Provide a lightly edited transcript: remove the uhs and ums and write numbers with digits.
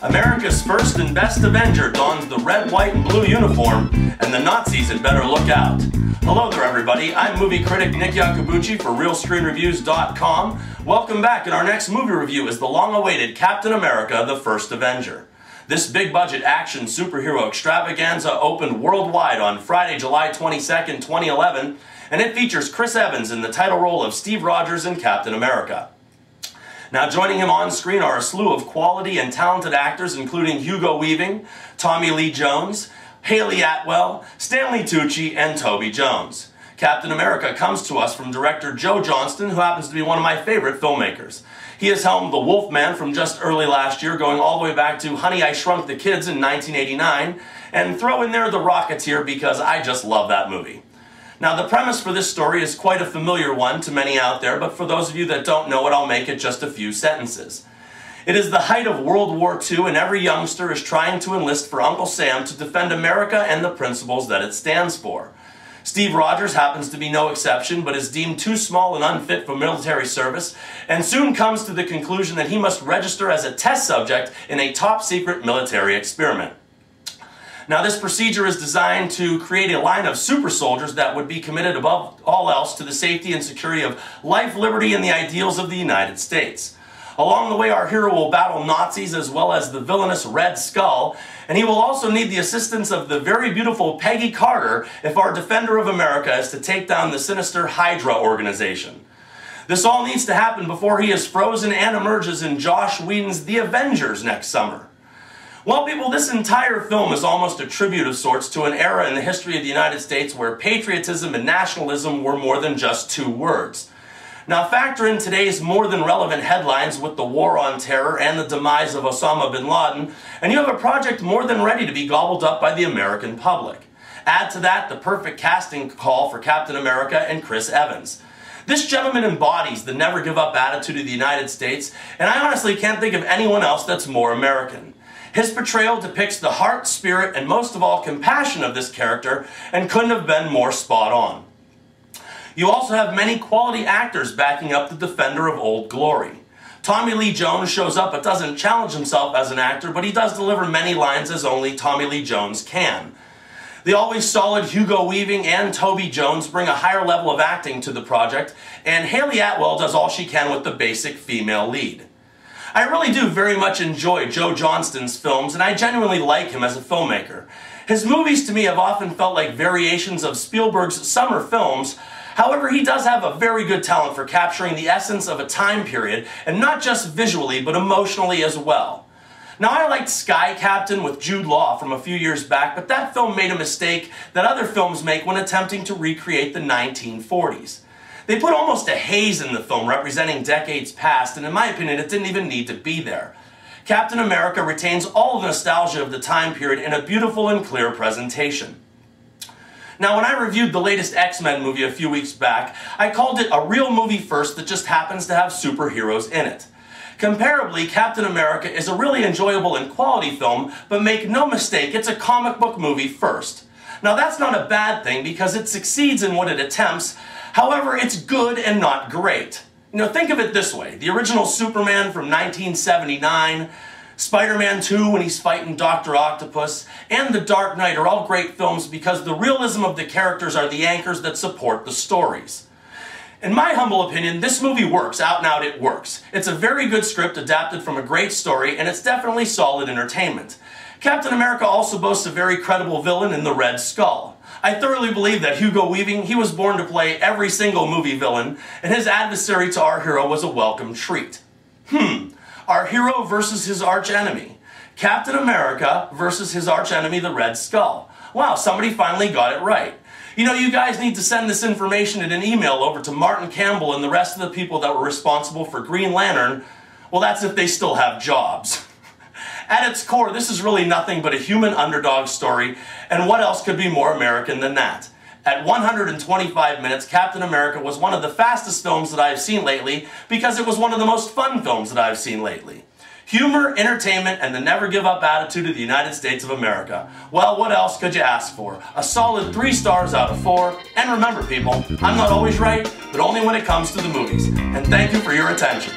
America's first and best Avenger dons the red, white, and blue uniform, and the Nazis had better look out. Hello there everybody, I'm movie critic Nick Iacobucci for RealScreenReviews.com. Welcome back, and our next movie review is the long-awaited Captain America, the First Avenger. This big-budget action superhero extravaganza opened worldwide on Friday, July 22nd, 2011, and it features Chris Evans in the title role of Steve Rogers in Captain America. Now joining him on screen are a slew of quality and talented actors including Hugo Weaving, Tommy Lee Jones, Haley Atwell, Stanley Tucci, and Toby Jones. Captain America comes to us from director Joe Johnston, who happens to be one of my favorite filmmakers. He has helmed The Wolfman from just early last year, going all the way back to Honey, I Shrunk the Kids in 1989, and throw in there The Rocketeer because I just love that movie. Now the premise for this story is quite a familiar one to many out there, but for those of you that don't know it, I'll make it just a few sentences. It is the height of World War II, and every youngster is trying to enlist for Uncle Sam to defend America and the principles that it stands for. Steve Rogers happens to be no exception, but is deemed too small and unfit for military service, and soon comes to the conclusion that he must register as a test subject in a top-secret military experiment. Now this procedure is designed to create a line of super soldiers that would be committed above all else to the safety and security of life, liberty, and the ideals of the United States. Along the way, our hero will battle Nazis as well as the villainous Red Skull, and he will also need the assistance of the very beautiful Peggy Carter if our Defender of America is to take down the sinister Hydra organization. This all needs to happen before he is frozen and emerges in Joss Whedon's The Avengers next summer. Well, people, this entire film is almost a tribute of sorts to an era in the history of the United States where patriotism and nationalism were more than just two words. Now factor in today's more than relevant headlines with the war on terror and the demise of Osama bin Laden, and you have a project more than ready to be gobbled up by the American public. Add to that the perfect casting call for Captain America and Chris Evans. This gentleman embodies the never-give-up attitude of the United States, and I honestly can't think of anyone else that's more American. His portrayal depicts the heart, spirit, and most of all compassion of this character, and couldn't have been more spot on. You also have many quality actors backing up the defender of old glory. Tommy Lee Jones shows up but doesn't challenge himself as an actor, but he does deliver many lines as only Tommy Lee Jones can. The always solid Hugo Weaving and Toby Jones bring a higher level of acting to the project, and Haley Atwell does all she can with the basic female lead. I really do very much enjoy Joe Johnston's films, and I genuinely like him as a filmmaker. His movies to me have often felt like variations of Spielberg's summer films. However, he does have a very good talent for capturing the essence of a time period, and not just visually, but emotionally as well. Now, I liked Sky Captain with Jude Law from a few years back, but that film made a mistake that other films make when attempting to recreate the 1940s. They put almost a haze in the film representing decades past, and in my opinion, it didn't even need to be there. Captain America retains all the nostalgia of the time period in a beautiful and clear presentation. Now, when I reviewed the latest X-Men movie a few weeks back, I called it a real movie first that just happens to have superheroes in it. Comparably, Captain America is a really enjoyable and quality film, but make no mistake, it's a comic book movie first. Now, that's not a bad thing because it succeeds in what it attempts. However, it's good and not great. You know, think of it this way. The original Superman from 1979, Spider-Man 2 when he's fighting Dr. Octopus, and The Dark Knight are all great films because the realism of the characters are the anchors that support the stories. In my humble opinion, this movie works. Out and out, it works. It's a very good script adapted from a great story, and it's definitely solid entertainment. Captain America also boasts a very credible villain in the Red Skull. I thoroughly believe that Hugo Weaving, he was born to play every single movie villain, and his adversary to our hero was a welcome treat. Our hero versus his archenemy. Captain America versus his archenemy, the Red Skull. Wow, somebody finally got it right. You know, you guys need to send this information in an email over to Martin Campbell and the rest of the people that were responsible for Green Lantern. Well, that's if they still have jobs. At its core, this is really nothing but a human underdog story, and what else could be more American than that? At 125 minutes, Captain America was one of the fastest films that I've seen lately because it was one of the most fun films that I've seen lately. Humor, entertainment, and the never-give-up attitude of the United States of America. Well, what else could you ask for? A solid 3 stars out of 4. And remember, people, I'm not always right, but only when it comes to the movies. And thank you for your attention.